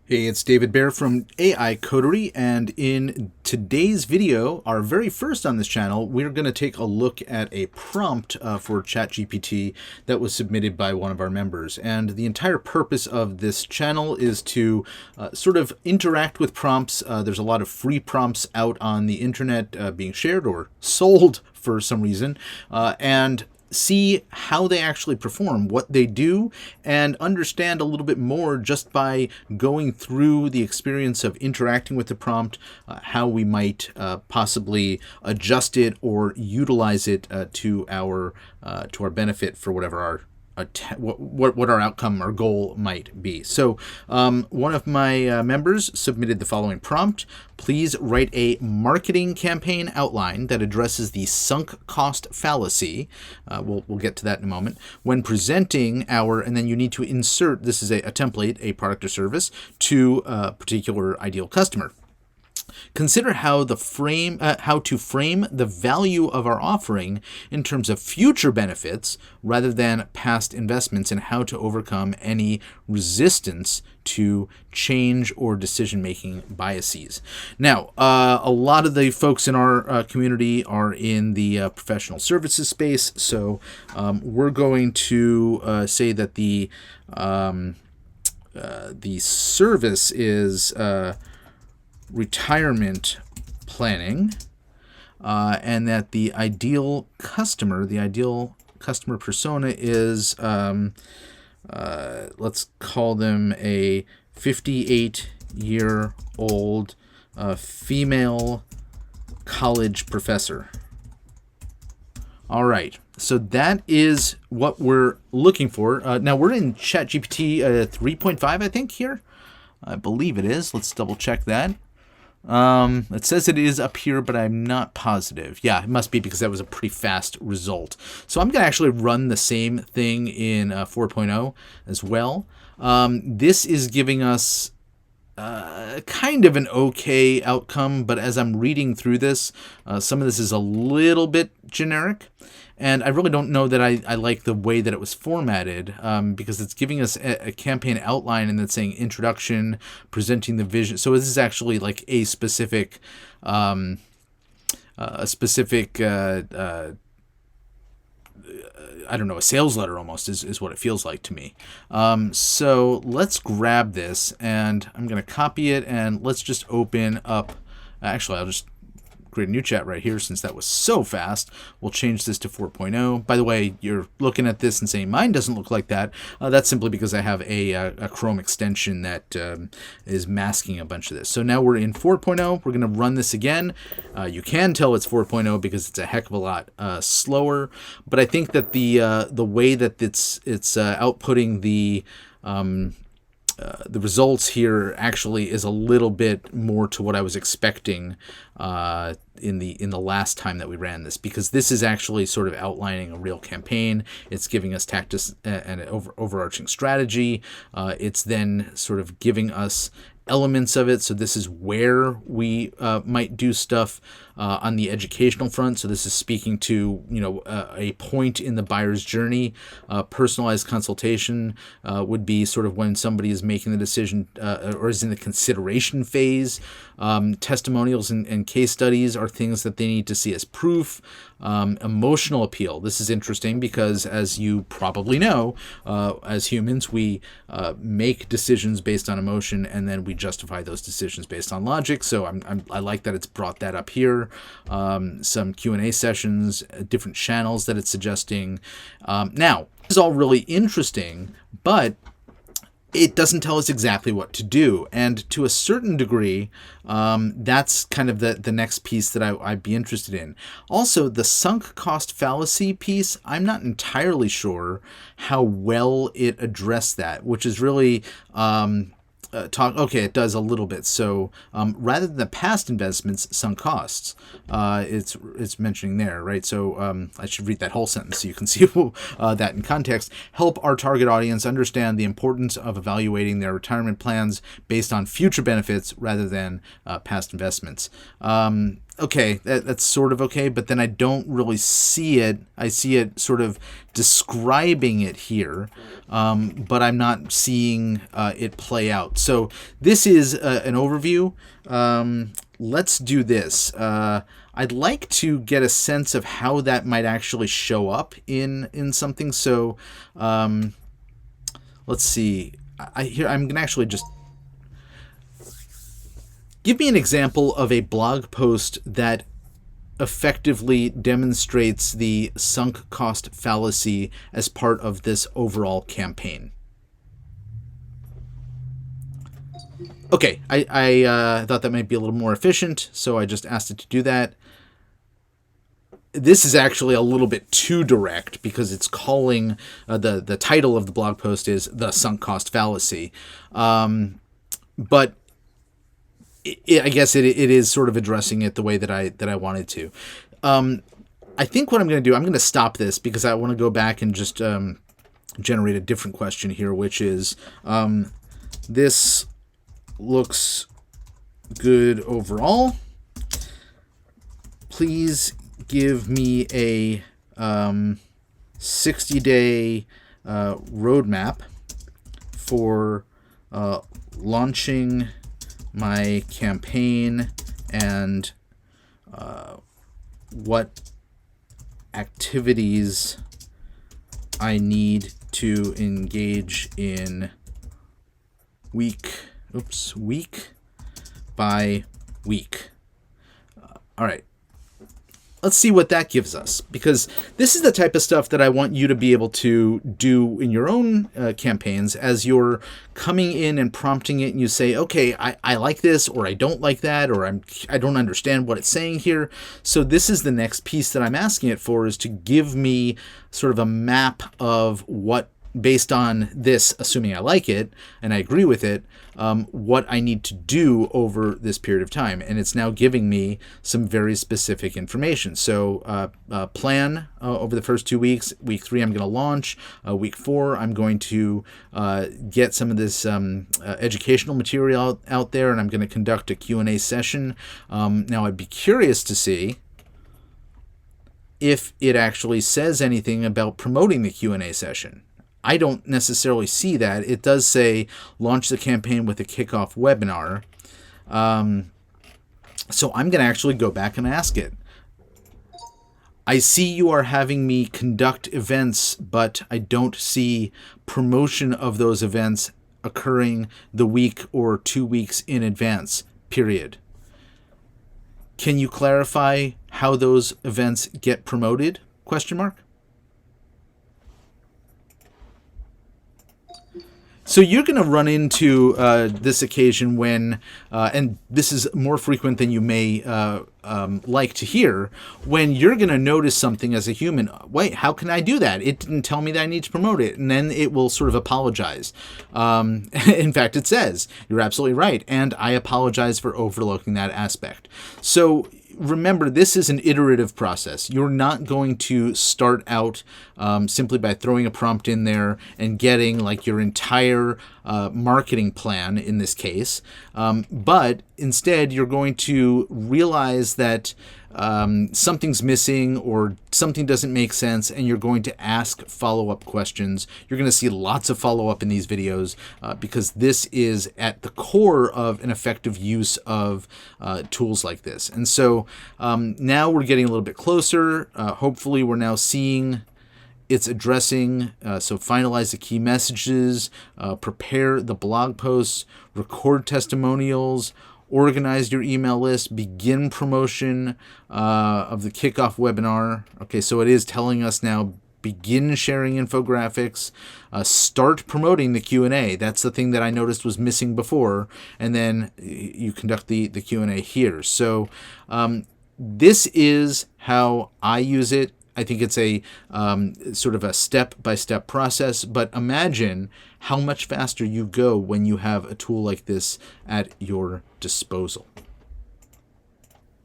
Hey, it's David Baer from AI COTERIE, and in today's video, our very first on this channel, we're going to take a look at a prompt for ChatGPT that was submitted by one of our members. And the entire purpose of this channel is to sort of interact with prompts. There's a lot of free prompts out on the internet being shared or sold for some reason, and see how they actually perform, what they do, and understand a little bit more just by going through the experience of interacting with the prompt, how we might possibly adjust it or utilize it to our benefit for whatever our what our outcome or goal might be. So one of my members submitted the following prompt. Please write a marketing campaign outline that addresses the sunk cost fallacy. We'll get to that in a moment. When presenting and then you need to insert, this is a template, a product or service, to a particular ideal customer. Consider how to frame the value of our offering in terms of future benefits rather than past investments, and how to overcome any resistance to change or decision-making biases. Now, a lot of the folks in our community are in the professional services space, so we're going to say that the service is retirement planning, and that the ideal customer persona is, let's call them a 58-year-old female college professor. All right, so that is what we're looking for. Now we're in ChatGPT 3.5, I think here. I believe it is. Let's double check that. It says it is up here, but I'm not positive. Yeah, it must be because that was a pretty fast result. So I'm going to actually run the same thing in 4.0 as well. This is giving us kind of an okay outcome, but as I'm reading through this, some of this is a little bit generic. And I really don't know that I like the way that it was formatted, because it's giving us a campaign outline and then saying introduction, presenting the vision. So this is actually like a specific I don't know, a sales letter almost is what it feels like to me. So let's grab this, and I'm going to copy it, and let's just open up. Actually, I'll just create a new chat right here since that was so fast. We'll change this to 4.0. By the way, you're looking at this and saying mine doesn't look like that. That's simply because I have a Chrome extension that is masking a bunch of this. So now we're in 4.0. We're going to run this again. You can tell it's 4.0 because it's a heck of a lot slower. But I think that the way that it's outputting the results here actually is a little bit more to what I was expecting in the last time that we ran this, because this is actually sort of outlining a real campaign. It's giving us tactics and an overarching strategy. It's then sort of giving us elements of it. So this is where we might do stuff on the educational front. So this is speaking to, a point in the buyer's journey. Personalized consultation would be sort of when somebody is making the decision or is in the consideration phase. Testimonials and case studies are things that they need to see as proof. Emotional appeal. This is interesting because, as you probably know, as humans, we make decisions based on emotion, and then we justify those decisions based on logic. So I like that it's brought that up here. Some Q&A sessions, different channels that it's suggesting. Now, this is all really interesting, but it doesn't tell us exactly what to do. And to a certain degree, that's kind of the next piece that I'd be interested in. Also, the sunk cost fallacy piece, I'm not entirely sure how well it addressed that, which is really okay, it does a little bit. So rather than the past investments, sunk costs, it's mentioning there, right? So I should read that whole sentence so you can see that in context. Help our target audience understand the importance of evaluating their retirement plans based on future benefits rather than past investments. okay, that's sort of okay, but then I don't really see it. I see it sort of describing it here, but I'm not seeing it play out. So this is an overview. Let's do this. I'd like to get a sense of how that might actually show up in something. So let's see. I'm going to actually just give me an example of a blog post that effectively demonstrates the sunk cost fallacy as part of this overall campaign. Okay, I thought that might be a little more efficient, so I just asked it to do that. This is actually a little bit too direct because it's calling the title of the blog post is The Sunk Cost Fallacy. But I guess it is sort of addressing it the way that I wanted to. I think what I'm going to do, I'm going to stop this because I want to go back and just generate a different question here, which is this looks good overall. Please give me a 60-day roadmap for launching my campaign and what activities I need to engage in week by week. All right. Let's see what that gives us, because this is the type of stuff that I want you to be able to do in your own campaigns as you're coming in and prompting it and you say, okay, I like this, or I don't like that, or I don't understand what it's saying here. So this is the next piece that I'm asking it for, is to give me sort of a map of what, based on this, assuming I like it and I agree with it, what I need to do over this period of time. And it's now giving me some very specific information. So plan over the first 2 weeks. Week 3, I'm going to launch. Week 4, I'm going to get some of this educational material out there, and I'm going to conduct a Q&A session. Now, I'd be curious to see if it actually says anything about promoting the Q&A session. I don't necessarily see that. It does say launch the campaign with a kickoff webinar. So I'm going to actually go back and ask it. I see you are having me conduct events, but I don't see promotion of those events occurring the week or 2 weeks in advance, period. Can you clarify how those events get promoted? Question mark. So you're going to run into this occasion when, and this is more frequent than you may like to hear, when you're going to notice something as a human. Wait, how can I do that? It didn't tell me that I need to promote it. And then it will sort of apologize. In fact, it says, you're absolutely right, and I apologize for overlooking that aspect. So remember, this is an iterative process. You're not going to start out simply by throwing a prompt in there and getting like your entire marketing plan in this case. But instead, you're going to realize that something's missing or something doesn't make sense, and you're going to ask follow-up questions. You're going to see lots of follow-up in these videos because this is at the core of an effective use of tools like this. And so now we're getting a little bit closer. Hopefully we're now seeing it's addressing, so finalize the key messages, prepare the blog posts, record testimonials, organize your email list, begin promotion of the kickoff webinar. Okay, so it is telling us now, begin sharing infographics, start promoting the Q&A. That's the thing that I noticed was missing before. And then you conduct the Q&A here. So this is how I use it. I think it's a sort of a step-by-step process, but imagine how much faster you go when you have a tool like this at your disposal.